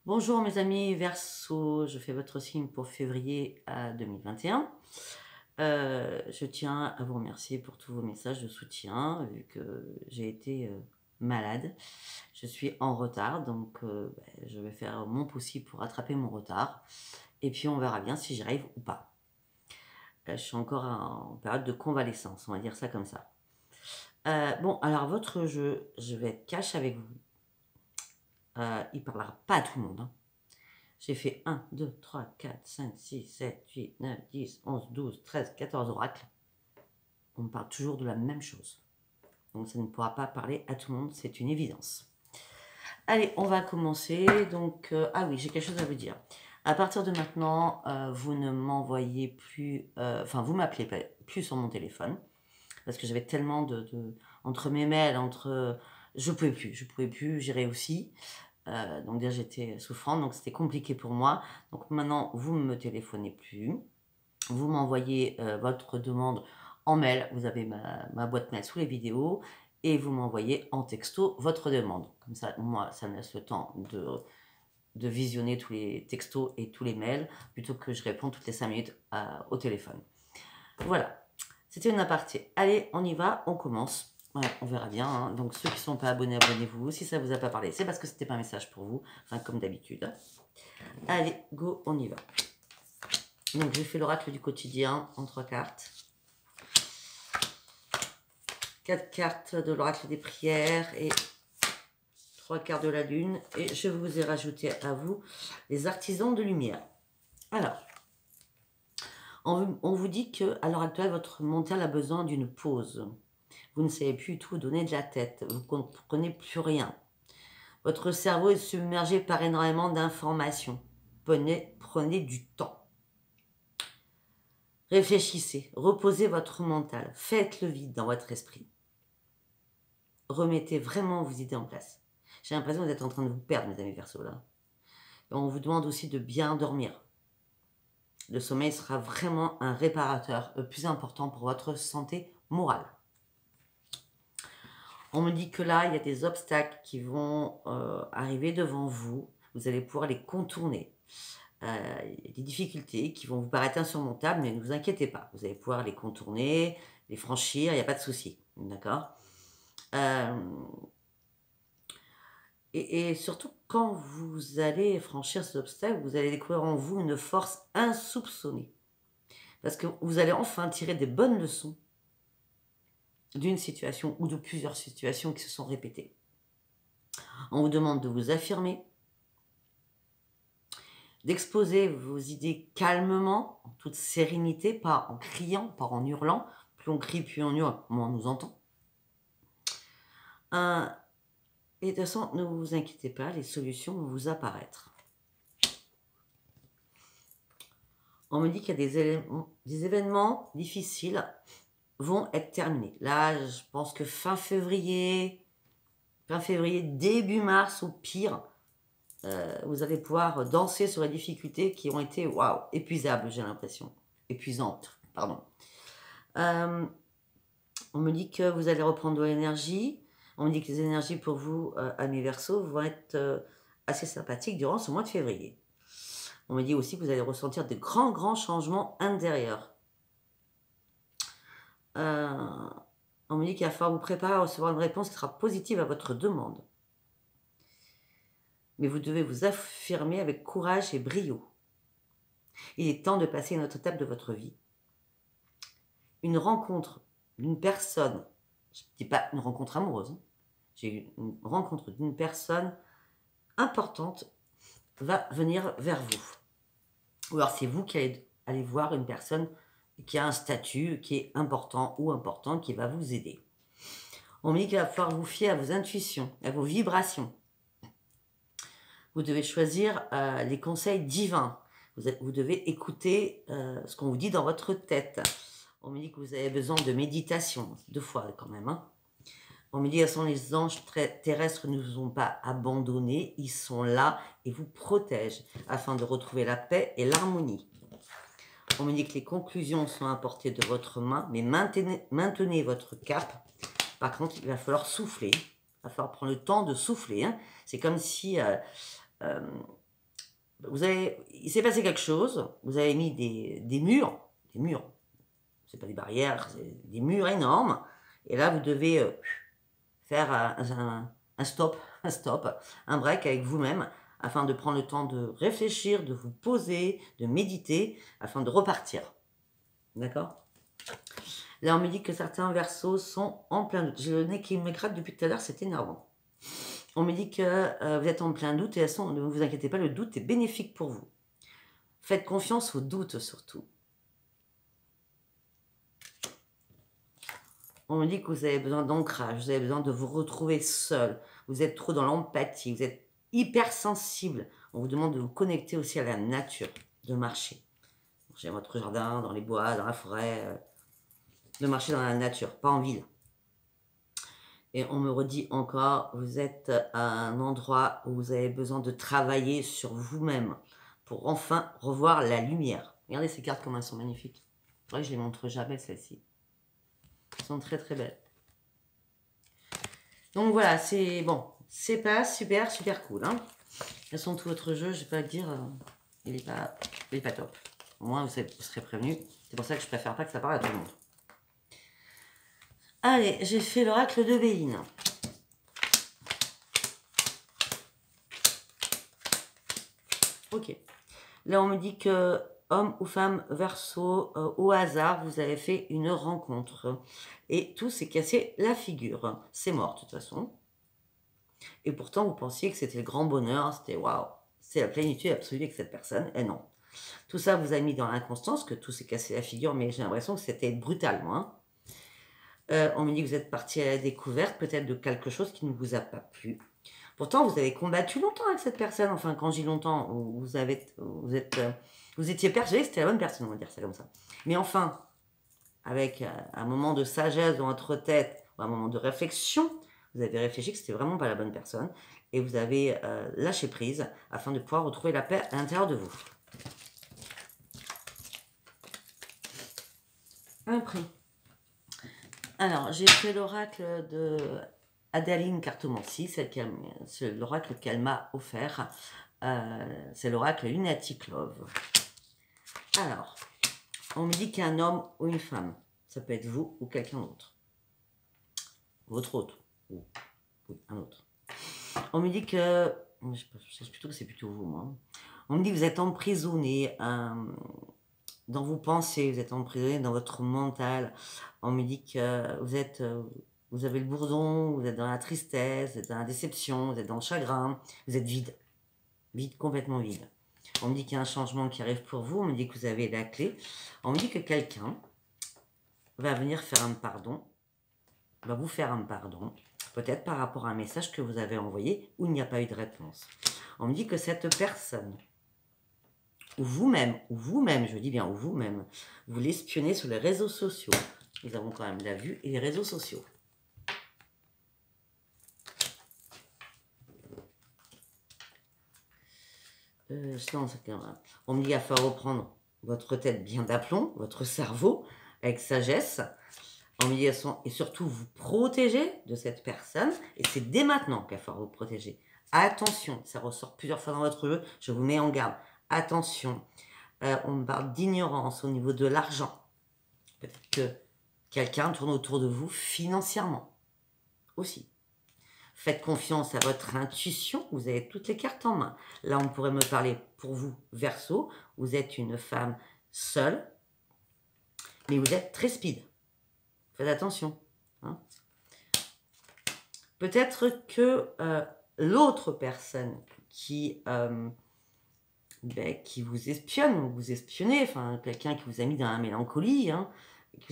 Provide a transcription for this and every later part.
Bonjour mes amis Verseau, je fais votre signe pour février 2021. Je tiens à vous remercier pour tous vos messages de soutien, vu que j'ai été malade. Je suis en retard, donc je vais faire mon possible pour rattraper mon retard. Et puis on verra bien si j'y arrive ou pas. Je suis encore en période de convalescence, on va dire ça comme ça. Bon, alors votre jeu, je vais être cash avec vous. Il parlera pas à tout le monde, hein. J'ai fait 1, 2, 3, 4, 5, 6, 7, 8, 9, 10, 11, 12, 13, 14 oracles. On parle toujours de la même chose. Donc ça ne pourra pas parler à tout le monde, c'est une évidence. Allez, on va commencer. Donc, ah oui, j'ai quelque chose à vous dire. À partir de maintenant, vous ne m'envoyez plus... Enfin, vous m'appelez plus sur mon téléphone. Parce que j'avais tellement entre mes mails, je pouvais plus, j'irai aussi. Donc déjà j'étais souffrante, donc c'était compliqué pour moi. Donc maintenant vous ne me téléphonez plus, vous m'envoyez votre demande en mail, vous avez ma boîte mail sous les vidéos, et vous m'envoyez en texto votre demande. Comme ça, moi, ça me laisse le temps de visionner tous les textos et tous les mails, plutôt que je réponds toutes les 5 minutes au téléphone. Voilà, c'était une aparté. Allez, on y va, on commence. Ouais, on verra bien, hein. Donc ceux qui ne sont pas abonnés, abonnez-vous. Si ça ne vous a pas parlé, c'est parce que c'était pas un message pour vous. Enfin, comme d'habitude. Allez, go, on y va. Donc j'ai fait l'oracle du quotidien en 3 cartes. 4 cartes de l'oracle des prières et 3 cartes de la lune. Et je vous ai rajouté à vous les artisans de lumière. Alors, on vous dit qu'à l'heure actuelle, votre mental a besoin d'une pause. Vous ne savez plus tout donner de la tête. Vous ne comprenez plus rien. Votre cerveau est submergé par énormément d'informations. Prenez du temps. Réfléchissez, reposez votre mental. Faites le vide dans votre esprit. Remettez vraiment vos idées en place. J'ai l'impression que vous êtes en train de vous perdre, mes amis Verseau, là. Et on vous demande aussi de bien dormir. Le sommeil sera vraiment un réparateur le plus important pour votre santé morale. On me dit que là, il y a des obstacles qui vont arriver devant vous. Vous allez pouvoir les contourner. Il y a des difficultés qui vont vous paraître insurmontables, mais ne vous inquiétez pas. Vous allez pouvoir les contourner, les franchir, il n'y a pas de souci. D'accord et surtout, quand vous allez franchir ces obstacles, vous allez découvrir en vous une force insoupçonnée. Parce que vous allez enfin tirer des bonnes leçons d'une situation ou de plusieurs situations qui se sont répétées. On vous demande de vous affirmer, d'exposer vos idées calmement, en toute sérénité, pas en criant, pas en hurlant. Plus on crie, plus on hurle, moins on nous entend. Et de toute façon, ne vous inquiétez pas, les solutions vont vous apparaître. On me dit qu'il y a des événements difficiles vont être terminés. Là, je pense que fin février, début mars au pire, vous allez pouvoir danser sur les difficultés qui ont été, waouh, épuisables, j'ai l'impression. Épuisantes, pardon. On me dit que vous allez reprendre de l'énergie. On me dit que les énergies pour vous, amis Verseau, vont être assez sympathiques durant ce mois de février. On me dit aussi que vous allez ressentir de grands changements intérieurs. On me dit qu'il va falloir vous préparer à recevoir une réponse qui sera positive à votre demande. Mais vous devez vous affirmer avec courage et brio. Il est temps de passer à une autre étape de votre vie. Une rencontre d'une personne, je ne dis pas une rencontre amoureuse, hein. J'ai eu une rencontre d'une personne importante va venir vers vous. Ou alors c'est vous qui allez voir une personne qui a un statut qui est important ou importante qui va vous aider. On me dit qu'il va falloir vous fier à vos intuitions, à vos vibrations. Vous devez choisir les conseils divins. Vous devez écouter ce qu'on vous dit dans votre tête. On me dit que vous avez besoin de méditation, 2 fois quand même. Hein. On me dit que les anges terrestres ne vous ont pas abandonnés, ils sont là et vous protègent afin de retrouver la paix et l'harmonie. On me dit que les conclusions sont à portée de votre main, mais maintenez votre cap. Par contre, il va falloir souffler. Il va falloir prendre le temps de souffler. Hein. C'est comme si il s'est passé quelque chose, vous avez mis des murs, c'est pas des barrières, c'est des murs énormes, et là vous devez faire un stop, un break avec vous-même, afin de prendre le temps de réfléchir, de vous poser, de méditer, afin de repartir. D'accord? Là, on me dit que certains versos sont en plein doute. J'ai le nez qui me gratte depuis tout à l'heure, c'est énervant. On me dit que vous êtes en plein doute, et de toute façon, ne vous inquiétez pas, le doute est bénéfique pour vous. Faites confiance au doute surtout. On me dit que vous avez besoin d'ancrage, vous avez besoin de vous retrouver seul. Vous êtes trop dans l'empathie, vous êtes hypersensible. On vous demande de vous connecter aussi à la nature, de marcher. Marcher dans votre jardin, dans les bois, dans la forêt, de marcher dans la nature, pas en ville. Et on me redit encore, vous êtes à un endroit où vous avez besoin de travailler sur vous-même pour enfin revoir la lumière. Regardez ces cartes comme elles sont magnifiques. C'est vrai que je les montre jamais celles-ci. Elles sont très très belles. Donc voilà, c'est bon. C'est pas super cool. Hein. De toute façon, tout votre jeu, je vais pas le dire, il est pas top. Au moins, vous serez prévenus. C'est pour ça que je préfère pas que ça parle à tout le monde. Allez, j'ai fait l'oracle de Béline. Ok. Là, on me dit que homme ou femme Verseau, au hasard, vous avez fait une rencontre. Et tout s'est cassé la figure. C'est mort, de toute façon. Et pourtant, vous pensiez que c'était le grand bonheur. C'était waouh. C'est la plénitude absolue avec cette personne. Et non. Tout ça vous a mis dans l'inconstance, que tout s'est cassé la figure, mais j'ai l'impression que c'était brutal, moi. On me dit que vous êtes parti à la découverte, peut-être de quelque chose qui ne vous a pas plu. Pourtant, vous avez combattu longtemps avec cette personne. Enfin, quand je dis longtemps, vous étiez persuadé que c'était la bonne personne, on va dire ça comme ça. Mais enfin, avec un moment de sagesse dans votre tête, ou un moment de réflexion, vous avez réfléchi que c'était vraiment pas la bonne personne, et vous avez lâché prise afin de pouvoir retrouver la paix à l'intérieur de vous. Un prix. Alors, j'ai fait l'oracle de Adaline Cartomancie, c'est l'oracle qu'elle m'a offert. C'est l'oracle Lunatic Love. Alors, on me dit qu'un homme ou une femme, ça peut être vous ou quelqu'un d'autre. Votre autre, ou oui, un autre. On me dit que, je pense plutôt que c'est plutôt vous, moi. On me dit que vous êtes emprisonné dans vos pensées, vous êtes emprisonné dans votre mental. On me dit que vous avez le bourdon, vous êtes dans la tristesse, vous êtes dans la déception, vous êtes dans le chagrin, vous êtes vide. Vide, complètement vide. On me dit qu'il y a un changement qui arrive pour vous, on me dit que vous avez la clé. On me dit que quelqu'un va venir faire un pardon, va vous faire un pardon, peut-être par rapport à un message que vous avez envoyé où il n'y a pas eu de réponse. On me dit que cette personne, ou vous-même, je dis bien, ou vous-même, vous l'espionnez sur les réseaux sociaux. Nous avons quand même la vue et les réseaux sociaux. On me dit qu'il va falloir reprendre votre tête bien d'aplomb, votre cerveau, avec sagesse. On me dit et surtout vous protéger de cette personne. Et c'est dès maintenant qu'il va falloir vous protéger. Attention, ça ressort plusieurs fois dans votre jeu, je vous mets en garde. Attention, on me parle d'ignorance au niveau de l'argent. Peut-être que quelqu'un tourne autour de vous financièrement aussi. Faites confiance à votre intuition, vous avez toutes les cartes en main. Là, on pourrait me parler pour vous, Verseau. Vous êtes une femme seule, mais vous êtes très speed. Faites attention. Hein. Peut-être que l'autre personne qui vous espionne, ou vous espionnez, enfin quelqu'un qui vous a mis dans la mélancolie, hein,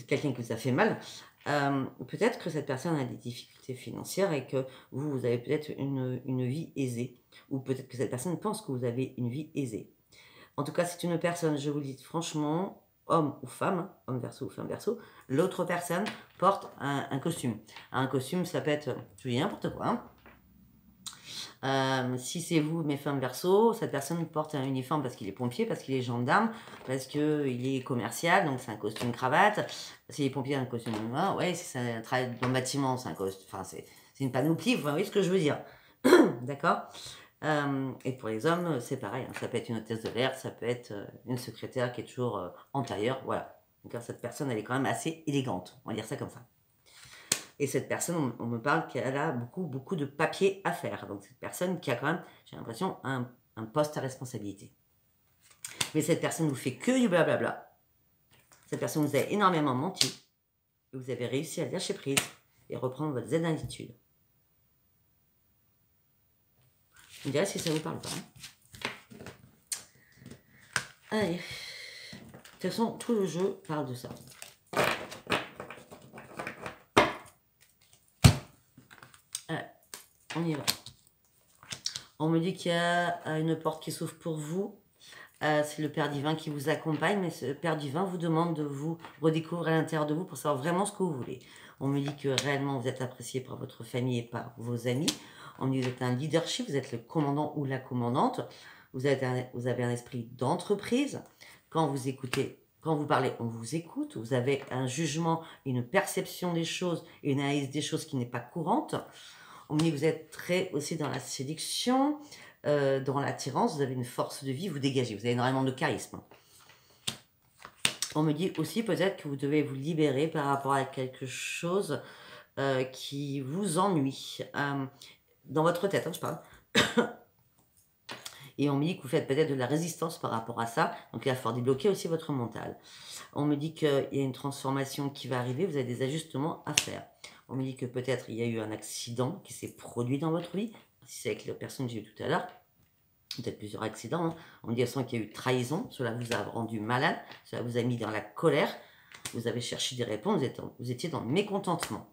quelqu'un qui vous a fait mal, peut-être que cette personne a des difficultés financières et que vous avez peut-être une vie aisée, ou peut-être que cette personne pense que vous avez une vie aisée. En tout cas, c'est une personne, je vous le dis franchement, homme ou femme, homme Verseau ou femme Verseau, l'autre personne porte un costume. Un costume, ça peut être, je dis n'importe quoi, hein. Si c'est vous, mes femmes Verseau, cette personne porte un uniforme parce qu'il est pompier, parce qu'il est gendarme, parce qu'il est commercial, donc c'est un costume cravate. S'il est pompier, un costume noir, ouais, si c'est un travail dans le bâtiment, c'est un costume, enfin c'est une panoplie, vous voyez ce que je veux dire. D'accord. Et pour les hommes, c'est pareil, hein, ça peut être une hôtesse de l'air, ça peut être une secrétaire qui est toujours en tailleur, voilà. Donc cette personne, elle est quand même assez élégante, on va dire ça comme ça. Et cette personne, on me parle qu'elle a beaucoup de papiers à faire. Donc cette personne qui a quand même, j'ai l'impression, un poste à responsabilité. Mais cette personne vous fait que du blablabla. Cette personne vous a énormément menti. Et vous avez réussi à lâcher prise et reprendre votre zénitude. Vous me direz si ça vous parle pas. Hein. Allez. De toute façon, tout le jeu parle de ça. Allez, on y va. On me dit qu'il y a une porte qui s'ouvre pour vous. C'est le Père Divin qui vous accompagne, mais ce Père Divin vous demande de vous redécouvrir à l'intérieur de vous pour savoir vraiment ce que vous voulez. On me dit que réellement vous êtes apprécié par votre famille et par vos amis. On me dit que vous êtes un leadership, vous êtes le commandant ou la commandante. Vous avez un esprit d'entreprise. Quand vous parlez, on vous écoute. Vous avez un jugement, une perception des choses, une analyse des choses qui n'est pas courante. On me dit que vous êtes très aussi dans la séduction, dans l'attirance, vous avez une force de vie, vous dégagez, vous avez énormément de charisme. On me dit aussi peut-être que vous devez vous libérer par rapport à quelque chose qui vous ennuie. Dans votre tête, hein, je parle. Et on me dit que vous faites peut-être de la résistance par rapport à ça. Donc il va falloir débloquer aussi votre mental. On me dit qu'il y a une transformation qui va arriver, vous avez des ajustements à faire. On me dit que peut-être il y a eu un accident qui s'est produit dans votre vie. Si c'est avec la personne que j'ai eu tout à l'heure, peut-être plusieurs accidents. Hein. On me dit qu'il y a eu trahison, cela vous a rendu malade, cela vous a mis dans la colère. Vous avez cherché des réponses, vous étiez dans le mécontentement.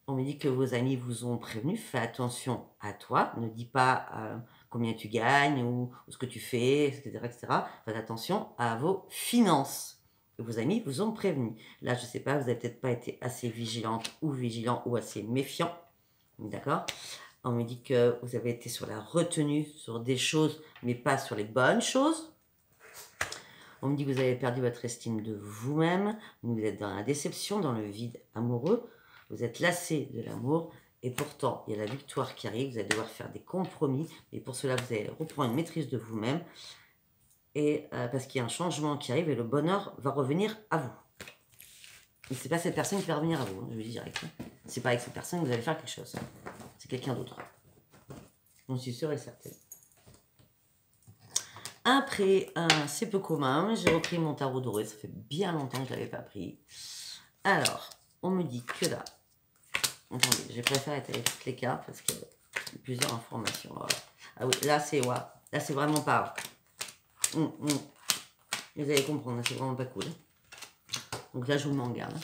On me dit que vos amis vous ont prévenu, fais attention à toi, ne dis pas combien tu gagnes ou ce que tu fais, etc., etc. Faites attention à vos finances. Et vos amis vous ont prévenu. Là, je ne sais pas, vous n'avez peut-être pas été assez vigilante ou vigilant ou assez méfiant. D'accord ? On me dit que vous avez été sur la retenue, sur des choses, mais pas sur les bonnes choses. On me dit que vous avez perdu votre estime de vous-même. Vous êtes dans la déception, dans le vide amoureux. Vous êtes lassé de l'amour. Et pourtant, il y a la victoire qui arrive. Vous allez devoir faire des compromis. Et pour cela, vous allez reprendre une maîtrise de vous-même. Et parce qu'il y a un changement qui arrive et le bonheur va revenir à vous. Et c'est pas cette personne qui va revenir à vous, hein, je vous dis direct. Hein. C'est pas avec cette personne que vous allez faire quelque chose. Hein. C'est quelqu'un d'autre. J'en suis sûre et certaine. Après, c'est peu commun. J'ai repris mon tarot doré. Ça fait bien longtemps que je ne l'avais pas pris. Alors, on me dit que là... Attendez, j'ai préféré étaler toutes les cartes parce qu'il y a plusieurs informations. Voilà. Ah oui, là, c'est là, c'est vraiment pas... Vous allez comprendre, c'est vraiment pas cool. Donc là, je vous mets en garde.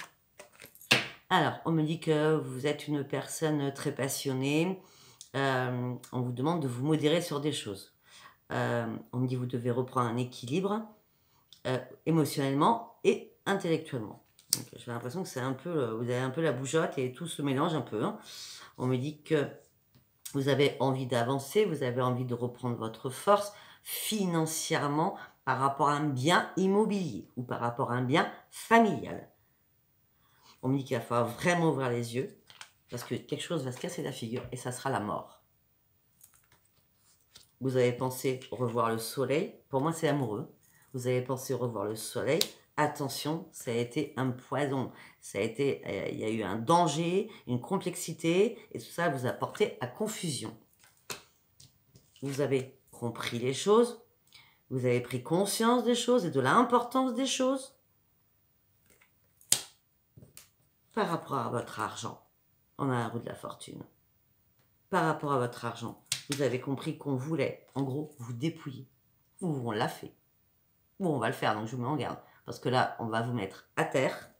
Alors, on me dit que vous êtes une personne très passionnée. On vous demande de vous modérer sur des choses. On me dit que vous devez reprendre un équilibre émotionnellement et intellectuellement. J'ai l'impression que c'est un peu, vous avez un peu la bougeotte et tout se mélange un peu. Hein. On me dit que vous avez envie d'avancer, vous avez envie de reprendre votre force financièrement par rapport à un bien immobilier ou par rapport à un bien familial. On me dit qu'il va falloir vraiment ouvrir les yeux parce que quelque chose va se casser la figure et ça sera la mort. Vous avez pensé revoir le soleil. Pour moi, c'est amoureux. Vous avez pensé revoir le soleil. Attention, ça a été un poison. Ça a été, il y a eu un danger, une complexité, et tout ça vous a porté à confusion. Vous avez compris les choses. Vous avez pris conscience des choses et de l'importance des choses. Par rapport à votre argent, on a la roue de la fortune. Par rapport à votre argent, vous avez compris qu'on voulait, en gros, vous dépouiller. Ou on l'a fait. Ou on va le faire, donc je vous mets en garde. Parce que là, on va vous mettre à terre.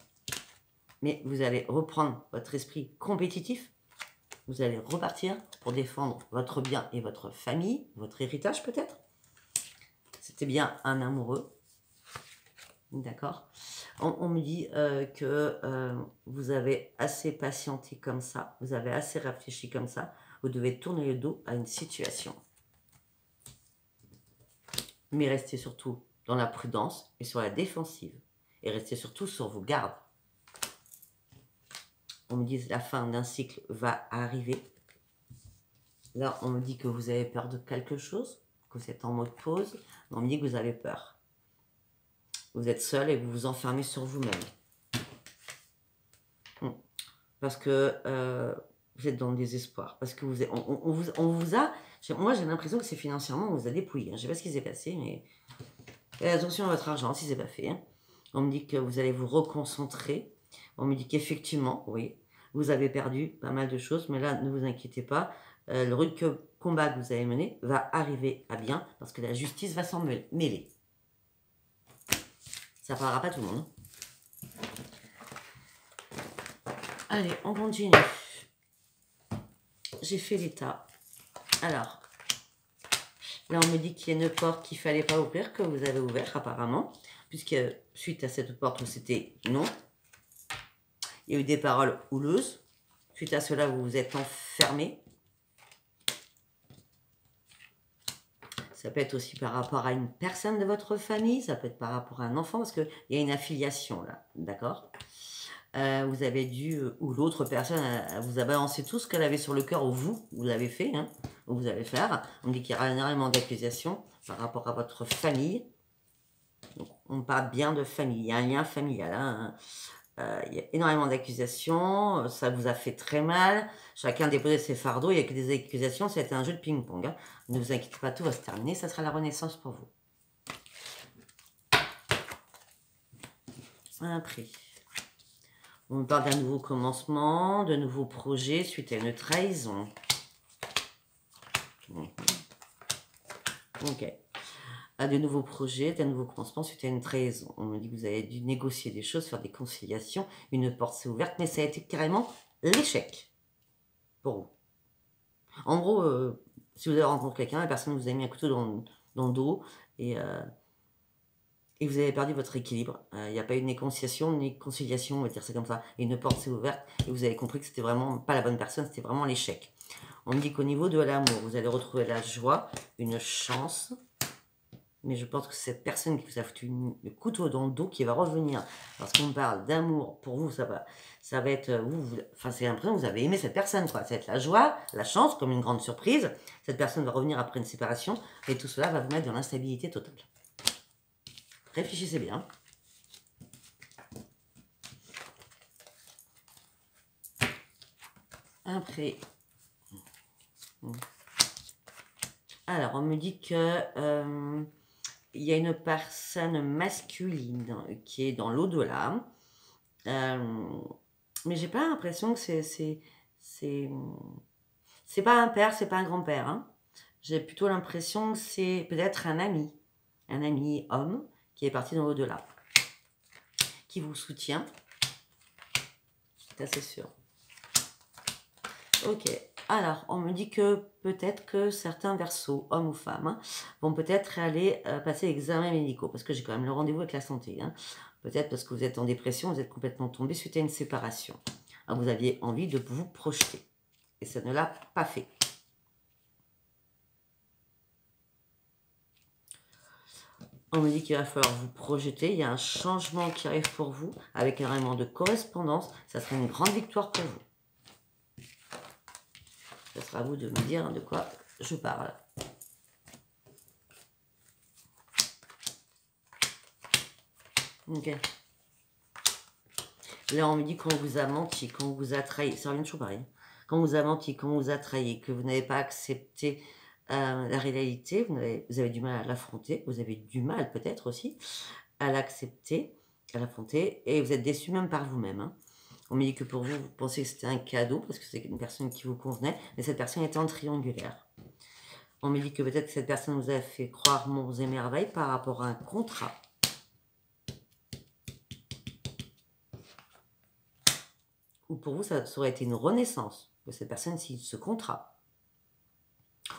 Mais vous allez reprendre votre esprit compétitif. Vous allez repartir pour défendre votre bien et votre famille, votre héritage peut-être. C'était bien un amoureux. D'accord. On me dit que vous avez assez patienté comme ça. Vous avez assez réfléchi comme ça. Vous devez tourner le dos à une situation. Mais restez surtout dans la prudence et sur la défensive. Et restez surtout sur vos gardes. On me dit que la fin d'un cycle va arriver. Là, on me dit que vous avez peur de quelque chose, que vous êtes en mode pause. On me dit que vous avez peur. Vous êtes seul et vous vous enfermez sur vous-même. Parce que vous êtes dans le désespoir. Parce que on vous a... Moi, j'ai l'impression que c'est financièrement, on vous a dépouillé. Je ne sais pas ce qui s'est passé, mais... Et attention à votre argent, si ce n'est pas fait. Hein. On me dit que vous allez vous reconcentrer. On me dit qu'effectivement, oui, vous avez perdu pas mal de choses. Mais là, ne vous inquiétez pas. Le rude combat que vous avez mené va arriver à bien parce que la justice va s'en mêler. Ça ne parlera pas tout le monde. Allez, on continue. J'ai fait l'état. Alors, là, on me dit qu'il y a une porte qu'il ne fallait pas ouvrir, que vous avez ouvert apparemment, puisque suite à cette porte, c'était non. Il y a eu des paroles houleuses. Suite à cela, vous vous êtes enfermé. Ça peut être aussi par rapport à une personne de votre famille, ça peut être par rapport à un enfant, parce qu'il y a une affiliation là, d'accord? Vous avez dû, ou l'autre personne vous a balancé tout ce qu'elle avait sur le cœur, ou vous l'avez fait, hein, ou vous allez faire. On me dit qu'il y aura énormément d'accusations par rapport à votre famille. Donc, on parle bien de famille, il y a un lien familial. Hein. Il y a énormément d'accusations, ça vous a fait très mal. Chacun déposait ses fardeaux, il n'y a que des accusations, c'était un jeu de ping-pong. Hein. Ne vous inquiétez pas, tout va se terminer, ça sera la renaissance pour vous. Après, on parle d'un nouveau commencement, de nouveaux projets suite à une trahison. Ok. À de nouveaux projets, d'un nouveau commencement suite à une trahison. On me dit que vous avez dû négocier des choses, faire des conciliations, une porte s'est ouverte, mais ça a été carrément l'échec pour vous. En gros, si vous avez rencontré quelqu'un, la personne vous a mis un couteau dans le dos et vous avez perdu votre équilibre. Il n'y a pas eu de conciliation, on va dire ça comme ça. Et une porte s'est ouverte et vous avez compris que c'était vraiment pas la bonne personne, c'était vraiment l'échec. On me dit qu'au niveau de l'amour, vous allez retrouver la joie, une chance. Mais je pense que cette personne qui vous a foutu le couteau dans le dos, qui va revenir, parce qu'on parle d'amour, pour vous, ça va être, enfin, c'est l'impression que vous avez aimé cette personne, quoi. Ça va être la joie, la chance, comme une grande surprise. Cette personne va revenir après une séparation, et tout cela va vous mettre dans l'instabilité totale. Réfléchissez bien. Après. Alors, on me dit que... il y a une personne masculine qui est dans l'au-delà. Mais j'ai pas l'impression que c'est pas un père, c'est pas un grand-père. Hein. J'ai plutôt l'impression que c'est peut-être un ami homme qui est parti dans l'au-delà, qui vous soutient. C'est assez sûr. Ok. Alors, on me dit que peut-être que certains Verseaux, hommes ou femmes, hein, vont peut-être aller passer l'examen médicaux, parce que j'ai quand même le rendez-vous avec la santé. Hein. Peut-être parce que vous êtes en dépression, vous êtes complètement tombé suite à une séparation. Alors, vous aviez envie de vous projeter, et ça ne l'a pas fait. On me dit qu'il va falloir vous projeter, il y a un changement qui arrive pour vous, avec énormément de correspondance, ça sera une grande victoire pour vous. Ce sera à vous de me dire de quoi je parle. Ok. Là, on me dit qu'on vous a menti, qu'on vous a trahi. Ça revient toujours pareil. Qu'on vous a menti, qu'on vous a trahi, que vous n'avez pas accepté la réalité, vous avez du mal à l'affronter, vous avez du mal peut-être aussi à l'accepter, à l'affronter, et vous êtes déçu même par vous-même. Hein. On me dit que pour vous, vous pensez que c'était un cadeau, parce que c'est une personne qui vous convenait, mais cette personne était en triangulaire. On me dit que peut-être que cette personne vous a fait croire monts et merveilles par rapport à un contrat. Ou pour vous, ça aurait été une renaissance de cette personne signe ce contrat.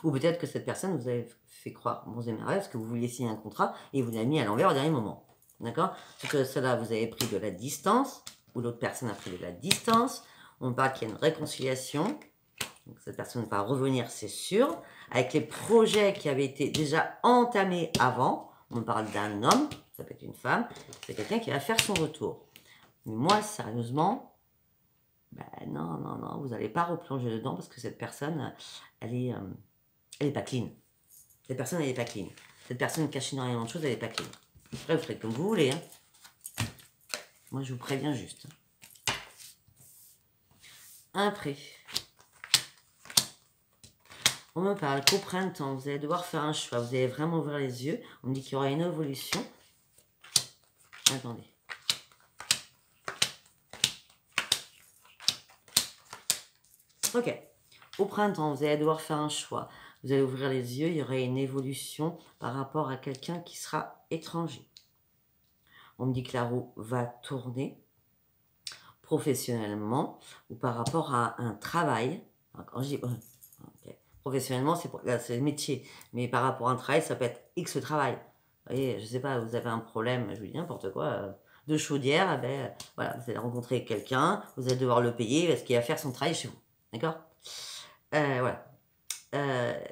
Ou peut-être que cette personne vous avait fait croire monts et merveilles parce que vous vouliez signer un contrat et vous l'avez mis à l'envers au dernier moment. D'accord? Parce que cela, vous avez pris de la distance, ou l'autre personne a pris de la distance. On parle qu'il y a une réconciliation. Donc cette personne va revenir, c'est sûr. Avec les projets qui avaient été déjà entamés avant, on parle d'un homme, ça peut être une femme, c'est quelqu'un qui va faire son retour. Mais moi, sérieusement, Ben non, non, non, vous n'allez pas replonger dedans parce que cette personne, elle est pas clean. Cette personne, elle est pas clean. Cette personne cache énormément de choses, elle est pas clean. Après, vous ferez comme vous voulez. Hein. Moi, je vous préviens juste. Après, on me parle qu'au printemps, vous allez devoir faire un choix. Vous allez vraiment ouvrir les yeux. On me dit qu'il y aura une évolution. Attendez. Ok. Au printemps, vous allez devoir faire un choix. Vous allez ouvrir les yeux, il y aura une évolution par rapport à quelqu'un qui sera étranger. On me dit que la roue va tourner professionnellement ou par rapport à un travail. Quand je dis, okay. Professionnellement, c'est le métier. Mais par rapport à un travail, ça peut être X travail. Vous voyez, je sais pas, vous avez un problème, je vous dis n'importe quoi, de chaudière, ben, voilà, vous allez rencontrer quelqu'un, vous allez devoir le payer parce qu'il va faire son travail chez vous. D'accord voilà.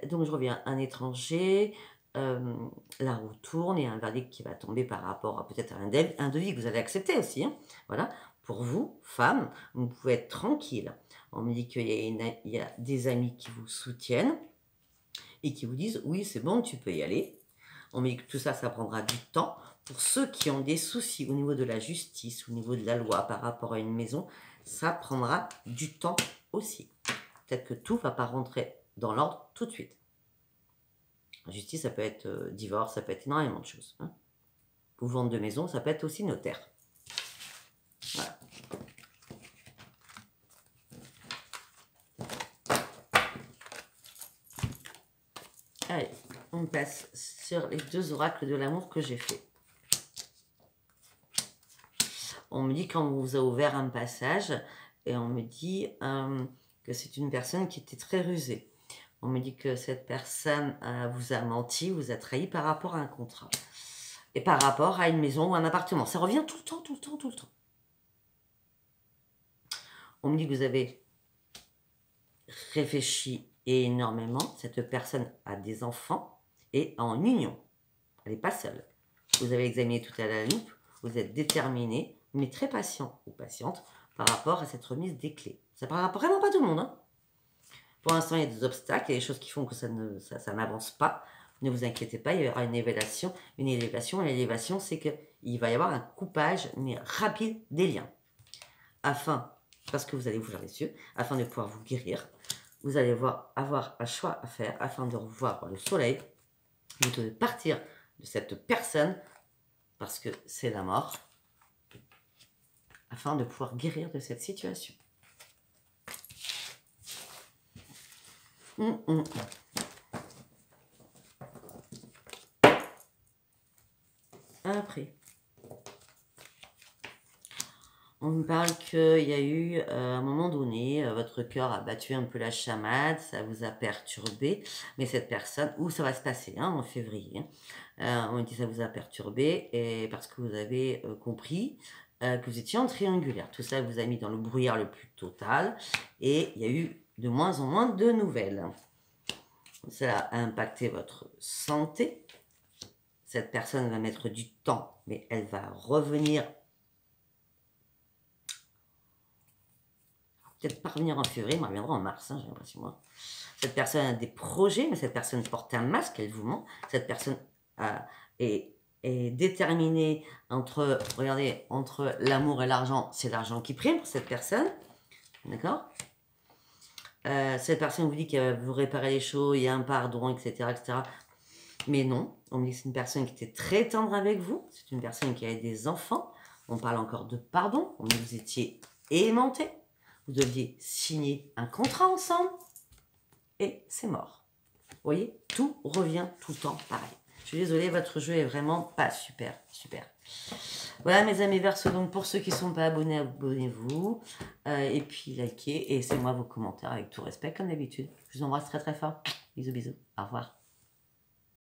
Donc je reviens, un étranger, la roue tourne, il y a un verdict qui va tomber par rapport à peut-être un devis que vous allez accepter aussi. Hein. Voilà. Pour vous, femme, vous pouvez être tranquille. On me dit qu'il y a des amis qui vous soutiennent et qui vous disent oui, c'est bon, tu peux y aller. On me dit que tout ça, ça prendra du temps. Pour ceux qui ont des soucis au niveau de la justice, au niveau de la loi par rapport à une maison, ça prendra du temps aussi. Peut-être que tout ne va pas rentrer dans l'ordre tout de suite. La justice, ça peut être divorce, ça peut être énormément de choses. Hein. Ou vente de maison, ça peut être aussi notaire. Voilà. Allez, on passe sur les 2 oracles de l'amour que j'ai fait. On me dit qu'on vous a ouvert un passage et on me dit que c'est une personne qui était très rusée. On me dit que cette personne vous a menti, vous a trahi par rapport à un contrat. Et par rapport à une maison ou un appartement. Ça revient tout le temps, tout le temps, tout le temps. On me dit que vous avez réfléchi énormément. Cette personne a des enfants et en union. Elle n'est pas seule. Vous avez examiné tout à la loupe. Vous êtes déterminé, mais très patient ou patiente par rapport à cette remise des clés. Ça ne parlera vraiment pas tout le monde. Hein. Pour l'instant, il y a des obstacles, il y a des choses qui font que ça n'avance pas. Ne vous inquiétez pas, il y aura une élévation. L'élévation, c'est qu'il va y avoir un coupage, mais rapide, des liens. Parce que vous allez ouvrir les yeux, afin de pouvoir vous guérir. Vous allez avoir un choix à faire, afin de revoir le soleil. Vous devez partir de cette personne, parce que c'est la mort, afin de pouvoir guérir de cette situation. Après, on me parle qu'il y a eu, à un moment donné, votre cœur a battu un peu la chamade, ça vous a perturbé, mais cette personne, où ça va se passer, hein, en février, on me dit que ça vous a perturbé, et parce que vous avez compris que vous étiez en triangulaire. Tout ça vous a mis dans le brouillard le plus total, et il y a eu de moins en moins de nouvelles. Ça a impacté votre santé. Cette personne va mettre du temps, mais elle va revenir. Peut-être pas revenir en février, mais elle reviendra en mars, hein, j'ai l'impression, moi. Cette personne a des projets, mais cette personne porte un masque, elle vous ment. Cette personne est déterminée entre, regardez, entre l'amour et l'argent, c'est l'argent qui prime pour cette personne. D'accord ? Cette personne vous dit qu'elle veut réparer les choses, il y a un pardon, etc., etc. Mais non, on me dit que c'est une personne qui était très tendre avec vous. C'est une personne qui avait des enfants. On parle encore de pardon. On me dit que vous étiez aimantés. Vous deviez signer un contrat ensemble. Et c'est mort. Vous voyez, tout revient tout le temps pareil. Je suis désolée, votre jeu est vraiment pas super. Voilà mes amis Verseaux, donc pour ceux qui ne sont pas abonnés, abonnez-vous. Et puis likez et laissez-moi vos commentaires avec tout respect comme d'habitude. Je vous embrasse très très fort. Bisous bisous. Au revoir.